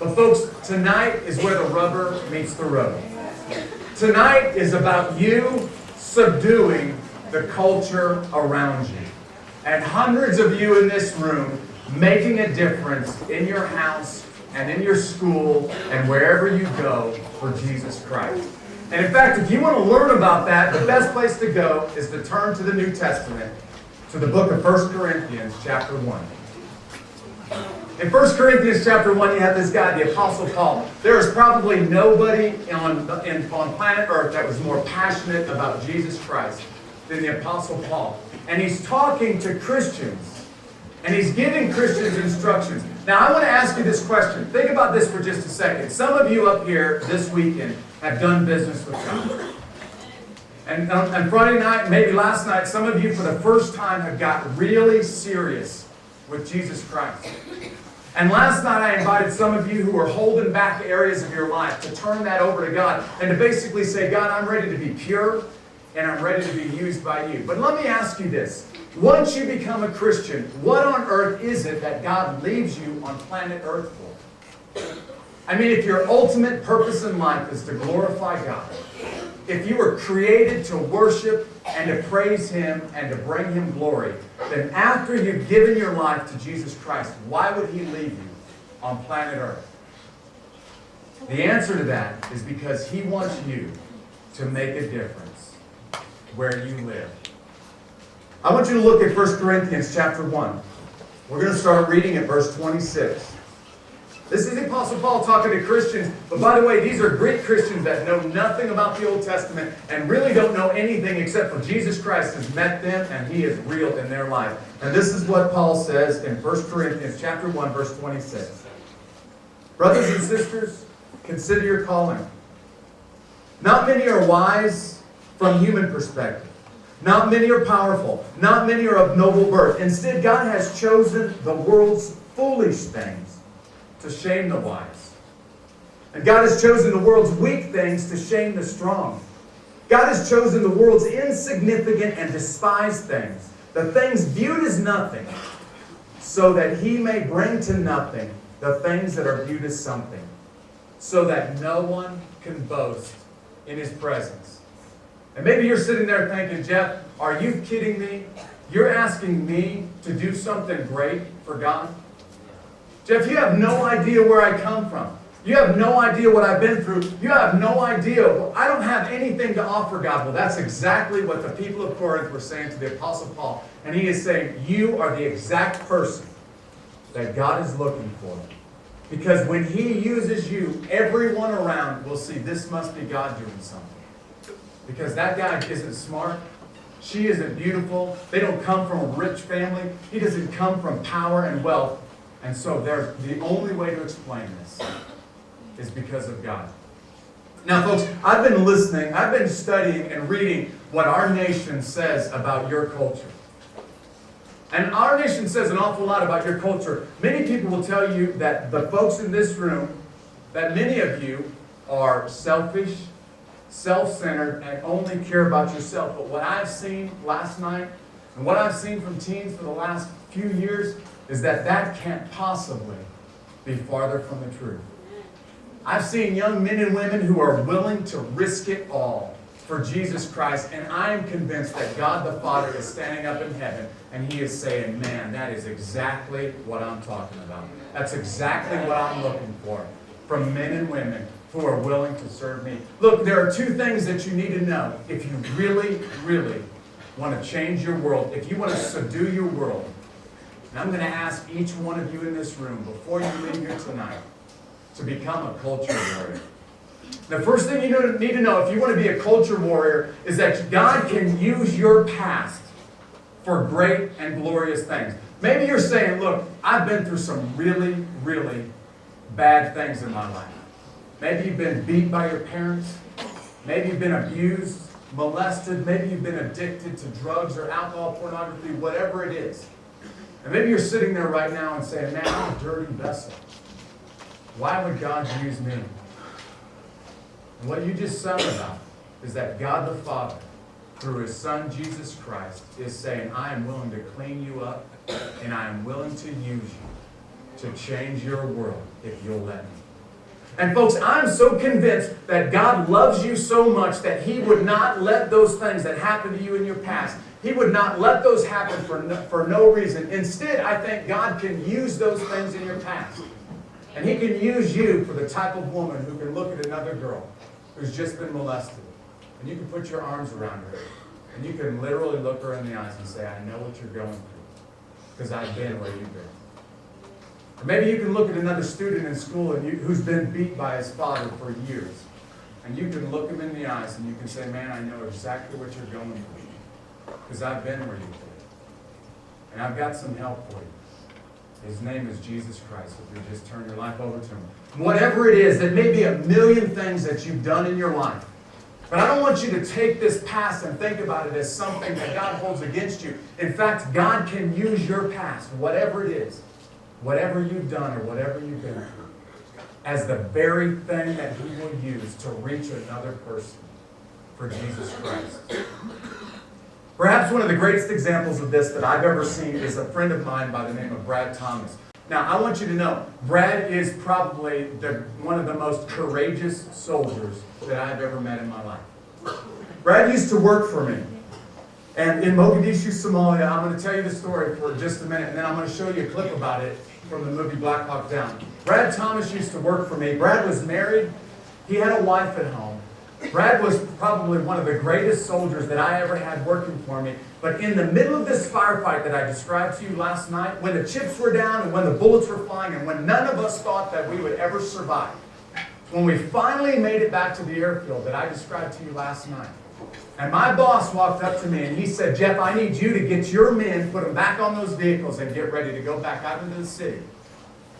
But folks, tonight is where the rubber meets the road. Tonight is about you subduing the culture around you. And hundreds of you in this room making a difference in your house and in your school and wherever you go for Jesus Christ. And in fact, if you want to learn about that, the best place to go is to turn to the New Testament, to the book of 1 Corinthians chapter 1. In 1 Corinthians chapter 1, you have this guy, the Apostle Paul. There is probably nobody on planet Earth that was more passionate about Jesus Christ than the Apostle Paul. And he's talking to Christians. And he's giving Christians instructions. Now, I want to ask you this question. Think about this for just a second. Some of you up here this weekend have done business with God. And on Friday night, maybe last night, some of you for the first time have got really serious with Jesus Christ. And last night I invited some of you who are holding back areas of your life to turn that over to God and to basically say, God, I'm ready to be pure and I'm ready to be used by you. But let me ask you this. Once you become a Christian, what on earth is it that God leaves you on planet Earth for? I mean, if your ultimate purpose in life is to glorify God, if you were created to worship and to praise Him and to bring Him glory, then after you've given your life to Jesus Christ, why would He leave you on planet Earth? The answer to that is because He wants you to make a difference where you live. I want you to look at 1 Corinthians chapter 1. We're going to start reading at verse 26. This is the Apostle Paul talking to Christians. But by the way, these are Greek Christians that know nothing about the Old Testament and really don't know anything except for Jesus Christ has met them and He is real in their life. And this is what Paul says in 1 Corinthians chapter 1, verse 26. Brothers and sisters, consider your calling. Not many are wise from human perspective. Not many are powerful. Not many are of noble birth. Instead, God has chosen the world's foolish things to shame the wise. And God has chosen the world's weak things to shame the strong. God has chosen the world's insignificant and despised things, the things viewed as nothing, so that He may bring to nothing the things that are viewed as something, so that no one can boast in His presence. And maybe you're sitting there thinking, Jeff, are you kidding me? You're asking me to do something great for God? Jeff, you have no idea where I come from. You have no idea what I've been through. You have no idea. Well, I don't have anything to offer God. Well, that's exactly what the people of Corinth were saying to the Apostle Paul. And he is saying, you are the exact person that God is looking for. Because when He uses you, everyone around will see this must be God doing something. Because that guy isn't smart. She isn't beautiful. They don't come from a rich family. He doesn't come from power and wealth. And so the only way to explain this is because of God. Now, folks, I've been listening, I've been studying and reading what our nation says about your culture. And our nation says an awful lot about your culture. Many people will tell you that the folks in this room, that many of you are selfish, self-centered, and only care about yourself. But what I've seen last night, and what I've seen from teens for the last few years, is that can't possibly be farther from the truth. I've seen young men and women who are willing to risk it all for Jesus Christ, and I am convinced that God the Father is standing up in heaven, and He is saying, man, that is exactly what I'm talking about. That's exactly what I'm looking for from men and women who are willing to serve me. Look, there are two things that you need to know if you really, really want to change your world, if you want to subdue your world. And I'm going to ask each one of you in this room, before you leave here tonight, to become a culture warrior. The first thing you need to know if you want to be a culture warrior is that God can use your past for great and glorious things. Maybe you're saying, look, I've been through some really, really bad things in my life. Maybe you've been beat by your parents. Maybe you've been abused, molested. Maybe you've been addicted to drugs or alcohol, pornography, whatever it is. And maybe you're sitting there right now and saying, man, I'm a dirty vessel. Why would God use me? And what you just sung about is that God the Father, through His Son Jesus Christ, is saying, I am willing to clean you up and I am willing to use you to change your world if you'll let me. And folks, I'm so convinced that God loves you so much that He would not let those things that happened to you in your past, He would not let those happen for no reason. Instead, I think God can use those things in your past. And He can use you for the type of woman who can look at another girl who's just been molested. And you can put your arms around her. And you can literally look her in the eyes and say, I know what you're going through. Because I've been where you've been. Or maybe you can look at another student in school who's been beat by his father for years. And you can look him in the eyes and you can say, man, I know exactly what you're going through. Because I've been where you've been. And I've got some help for you. His name is Jesus Christ. If you just turn your life over to Him. Whatever it is, there may be a million things that you've done in your life. But I don't want you to take this past and think about it as something that God holds against you. In fact, God can use your past, whatever it is, whatever you've done or whatever you've been through, as the very thing that He will use to reach another person for Jesus Christ. Perhaps one of the greatest examples of this that I've ever seen is a friend of mine by the name of Brad Thomas. Now, I want you to know, Brad is probably one of the most courageous soldiers that I've ever met in my life. Brad used to work for me. And in Mogadishu, Somalia, I'm going to tell you the story for just a minute, and then I'm going to show you a clip about it from the movie Black Hawk Down. Brad Thomas used to work for me. Brad was married. He had a wife at home. Brad was probably one of the greatest soldiers that I ever had working for me. But in the middle of this firefight that I described to you last night, when the chips were down and when the bullets were flying and when none of us thought that we would ever survive, when we finally made it back to the airfield that I described to you last night, and my boss walked up to me and he said, Jeff, I need you to get your men, put them back on those vehicles and get ready to go back out into the city.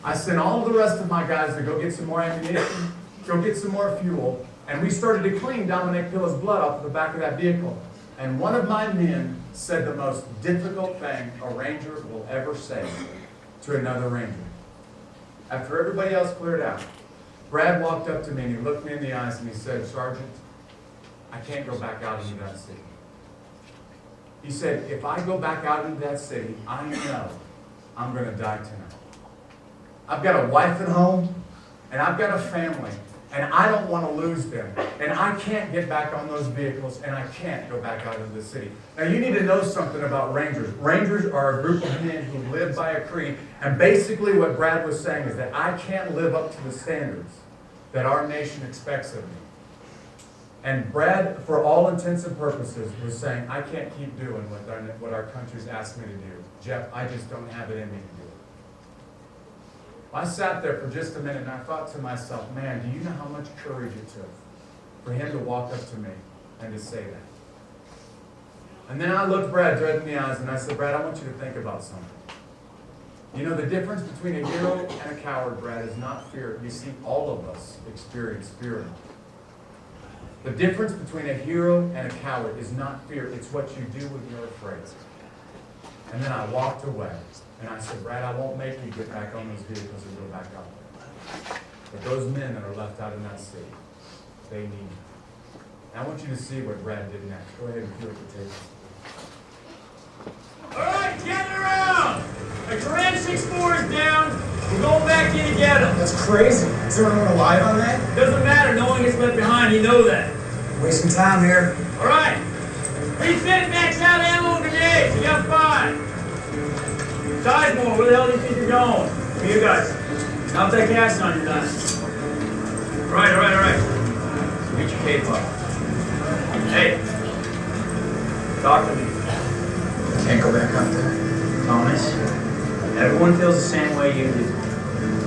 I sent all the rest of my guys to go get some more ammunition, go get some more fuel, and we started to clean Dominic Pilla's blood off of the back of that vehicle. And one of my men said the most difficult thing a ranger will ever say to another ranger. After everybody else cleared out, Brad walked up to me and he looked me in the eyes and he said, Sergeant, I can't go back out into that city. He said, if I go back out into that city, I know I'm going to die tonight. I've got a wife at home and I've got a family. And I don't want to lose them. And I can't get back on those vehicles, and I can't go back out into the city. Now, you need to know something about Rangers. Rangers are a group of men who live by a creed. And basically what Brad was saying is that I can't live up to the standards that our nation expects of me. And Brad, for all intents and purposes, was saying, I can't keep doing what our country's asked me to do. Jeff, I just don't have it in me to do it. I sat there for just a minute and I thought to myself, man, do you know how much courage it took for him to walk up to me and to say that? And then I looked Brad dead in the eyes and I said, Brad, I want you to think about something. You know, the difference between a hero and a coward, Brad, is not fear. You see, all of us experience fear. The difference between a hero and a coward is not fear. It's what you do when you're afraid. And then I walked away. And I said, Brad, I won't make you get back on those vehicles and go back out there. But those men that are left out in that city, they need you. And I want you to see what Brad did next. Go ahead and peel the table. All right, gather around. A Command 6-4 is down. We're going back in together. That's crazy. Is there anyone alive on that? Doesn't matter. No one gets left behind. You know that. Wasting time here. All right. Refit max out ammo and grenades. You got 5. Sizemore, where the hell do you think you're going? Where you guys? Stop that gas on your done. All right. Get your cape up. Hey. Talk to me. Can't go back up there. Thomas, everyone feels the same way you do.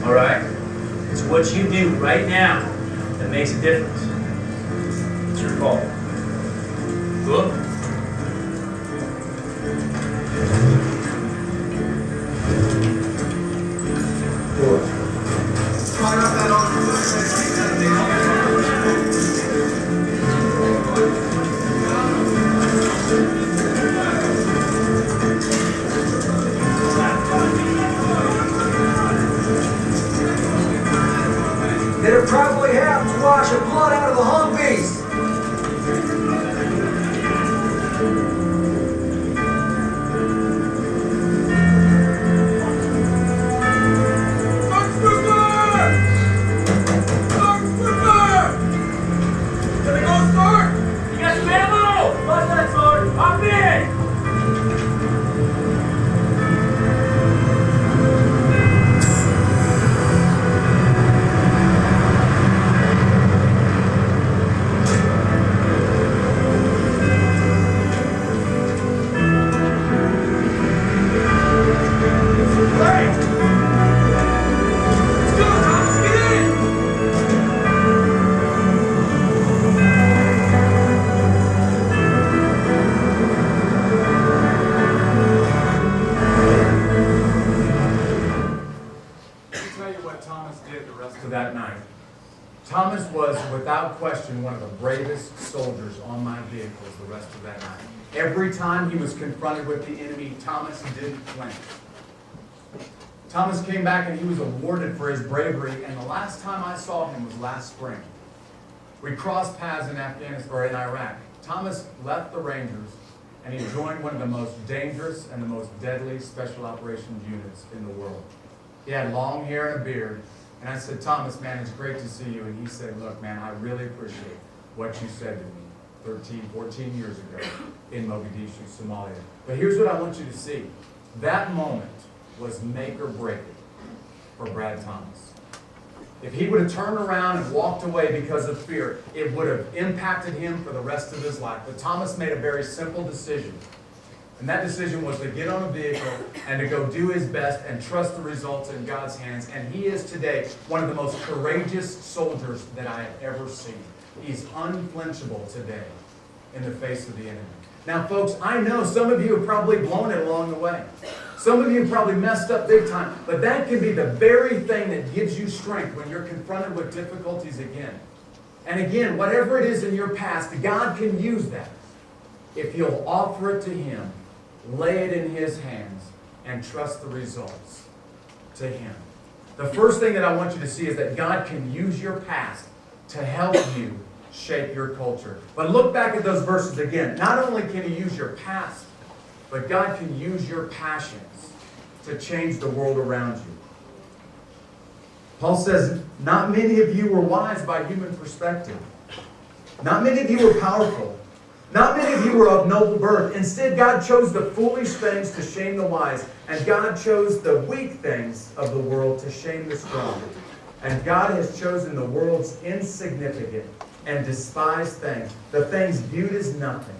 All right? It's what you do right now that makes a difference. It's your call. Look. They'd probably have to wash the blood out of the Humvees. that night. Thomas was, without question, one of the bravest soldiers on my vehicles the rest of that night. Every time he was confronted with the enemy, Thomas didn't flinch. Thomas came back and he was awarded for his bravery, and the last time I saw him was last spring. We crossed paths in Afghanistan, or in Iraq. Thomas left the Rangers and he joined one of the most dangerous and the most deadly special operations units in the world. He had long hair and a beard. And I said, Thomas, man, it's great to see you. And he said, look, man, I really appreciate what you said to me 13, 14 years ago in Mogadishu, Somalia. But here's what I want you to see. That moment was make or break for Brad Thomas. If he would have turned around and walked away because of fear, it would have impacted him for the rest of his life. But Thomas made a very simple decision. And that decision was to get on a vehicle and to go do his best and trust the results in God's hands. And he is today one of the most courageous soldiers that I have ever seen. He's unflinchable today in the face of the enemy. Now, folks, I know some of you have probably blown it along the way. Some of you have probably messed up big time. But that can be the very thing that gives you strength when you're confronted with difficulties again. And again, whatever it is in your past, God can use that if you'll offer it to Him, lay it in His hands, and trust the results to Him. The first thing that I want you to see is that God can use your past to help you shape your culture. But look back at those verses again. Not only can He use your past, but God can use your passions to change the world around you. Paul says, not many of you were wise by human perspective. Not many of you were powerful. Not many of you were of noble birth. Instead, God chose the foolish things to shame the wise. And God chose the weak things of the world to shame the strong. And God has chosen the world's insignificant and despised things, the things viewed as nothing,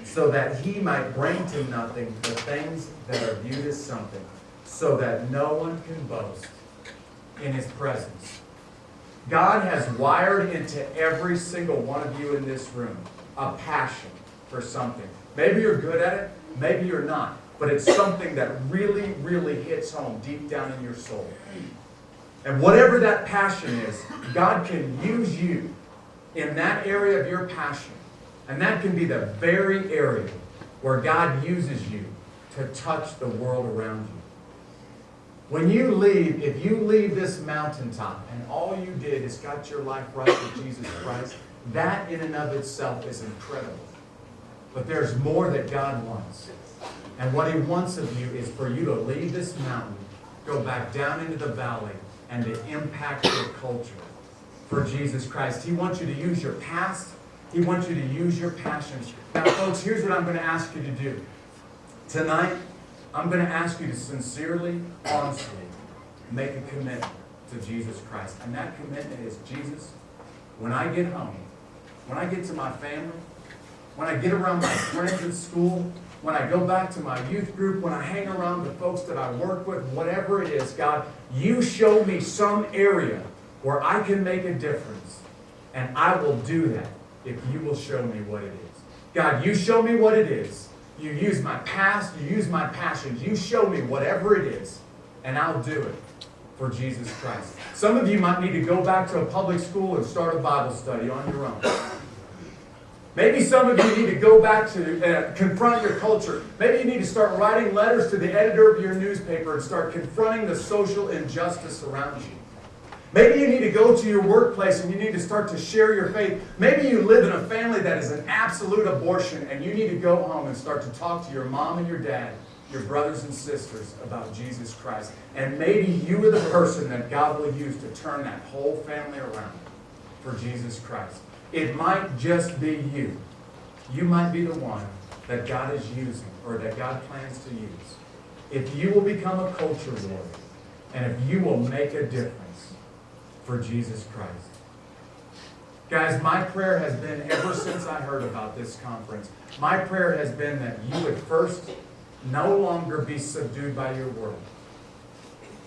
so that He might bring to nothing the things that are viewed as something, so that no one can boast in His presence. God has wired into every single one of you in this room a passion for something. Maybe you're good at it, maybe you're not, but it's something that really, really hits home deep down in your soul. And whatever that passion is, God can use you in that area of your passion. And that can be the very area where God uses you to touch the world around you. When you leave, if you leave this mountaintop and all you did is got your life right with Jesus Christ, that in and of itself is incredible. But there's more that God wants. And what He wants of you is for you to leave this mountain, go back down into the valley, and to impact your culture for Jesus Christ. He wants you to use your past. He wants you to use your passions. Now, folks, here's what I'm going to ask you to do. Tonight, I'm going to ask you to sincerely, honestly, make a commitment to Jesus Christ. And that commitment is, Jesus, when I get home, when I get to my family, when I get around my friends at school, when I go back to my youth group, when I hang around the folks that I work with, whatever it is, God, you show me some area where I can make a difference. And I will do that if you will show me what it is. God, you show me what it is. You use my past, you use my passions. You show me whatever it is, and I'll do it for Jesus Christ. Some of you might need to go back to a public school and start a Bible study on your own. Maybe some of you need to go back to confront your culture. Maybe you need to start writing letters to the editor of your newspaper and start confronting the social injustice around you. Maybe you need to go to your workplace and you need to start to share your faith. Maybe you live in a family that is an absolute abortion and you need to go home and start to talk to your mom and your dad, your brothers and sisters about Jesus Christ. And maybe you are the person that God will use to turn that whole family around for Jesus Christ. It might just be you. You might be the one that God is using or that God plans to use. If you will become a culture warrior and if you will make a difference for Jesus Christ. Guys, my prayer has been, ever since I heard about this conference, my prayer has been that you would first no longer be subdued by your world.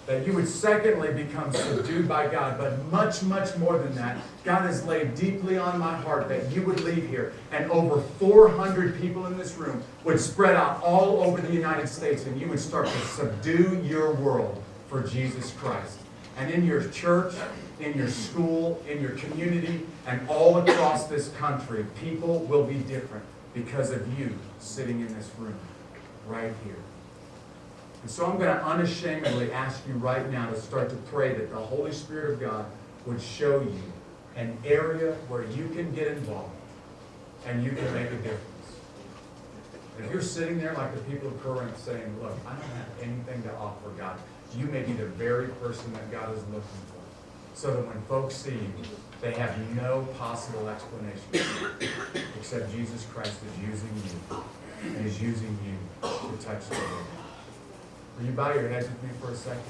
That you would secondly become subdued by God. But much, much more than that, God has laid deeply on my heart that you would leave here and over 400 people in this room would spread out all over the United States and you would start to subdue your world for Jesus Christ. And in your church, in your school, in your community, and all across this country, people will be different because of you sitting in this room, right here. And so I'm going to unashamedly ask you right now to start to pray that the Holy Spirit of God would show you an area where you can get involved and you can make a difference. If you're sitting there like the people of Corinth saying, look, I don't have anything to offer God, you may be the very person that God is looking for. So that when folks see you, they have no possible explanation except Jesus Christ is using you and is using you to touch the world. Will you bow your heads with me for a second?